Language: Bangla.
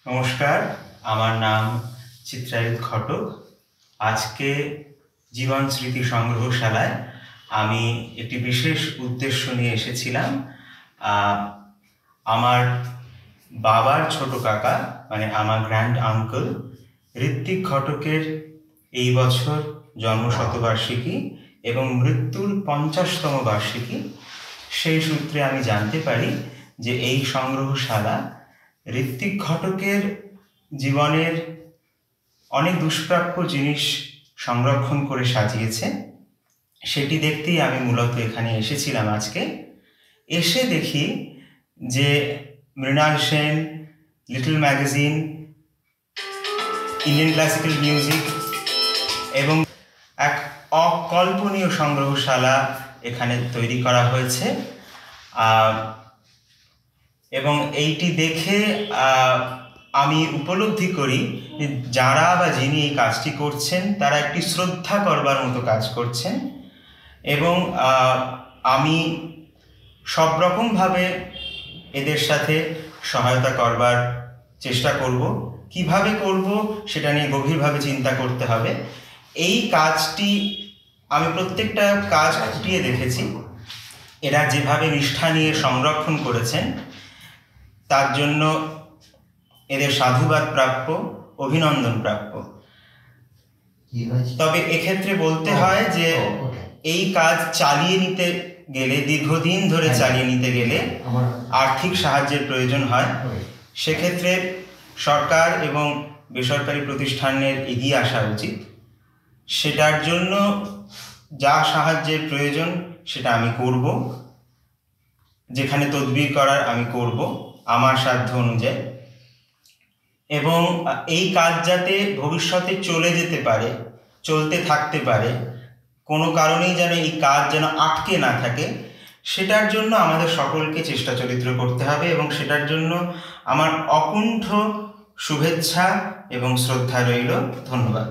নমস্কার, আমার নাম চিত্রায়িত ঘটক। আজকে জীবন স্মৃতি সংগ্রহশালায় আমি একটি বিশেষ উদ্দেশ্য নিয়ে এসেছিলাম। আমার বাবার ছোট কাকা মানে আমার গ্র্যান্ড আঙ্কেল ঋত্বিক ঘটকের এই বছর জন্মশতবার্ষিকী এবং মৃত্যুর 50তম বার্ষিকী। সেই সূত্রে আমি জানতে পারি যে এই সংগ্রহশালা ঋত্বিক ঘটকের জীবনের অনেক দুষ্প্রাপ্য জিনিস সংরক্ষণ করে সাজিয়েছে। সেটি দেখতেই আমি মূলত এখানে এসেছিলাম। আজকে এসে দেখি যে Mrinal Sen, little magazine, Indian classical music এবং এক অকল্পনীয় সংগ্রহশালা এখানে তৈরি করা হয়েছে। এবং এইটি দেখে আমি উপলব্ধি করি যে যারা বা যিনি এই কাজটি করছেন তারা একটি শ্রদ্ধা করবার মতো কাজ করছেন। এবং আমি সব রকমভাবে এদের সাথে সহায়তা করবার চেষ্টা করব। কিভাবে করব সেটা নিয়ে গভীরভাবে চিন্তা করতে হবে। এই কাজটি আমি প্রত্যেকটা কাজ খুঁটিয়ে দেখেছি। এরা যেভাবে নিষ্ঠা নিয়ে সংরক্ষণ করেছেন তার জন্য এদের সাধুবাদ প্রাপ্য, অভিনন্দন প্রাপ্য। তবে এক্ষেত্রে বলতে হয় যে এই কাজ চালিয়ে নিতে গেলে, দীর্ঘদিন ধরে চালিয়ে নিতে গেলে আর্থিক সাহায্যের প্রয়োজন হয়। সেক্ষেত্রে সরকার এবং বেসরকারি প্রতিষ্ঠানের এগিয়ে আসা উচিত। সেটার জন্য যা সাহায্যের প্রয়োজন সেটা আমি করব, যেখানে তদবির করার আমি করব আমার সাধ্য অনুযায়ী। এবং এই কাজ যাতে ভবিষ্যতে চলে যেতে পারে, চলতে থাকতে পারে, কোনো কারণেই যেন এই কাজ যেন আটকে না থাকে, সেটার জন্য আমাদের সকলকে চেষ্টা চরিত্র করতে হবে। এবং সেটার জন্য আমার অকুণ্ঠ শুভেচ্ছা এবং শ্রদ্ধা রইল। ধন্যবাদ।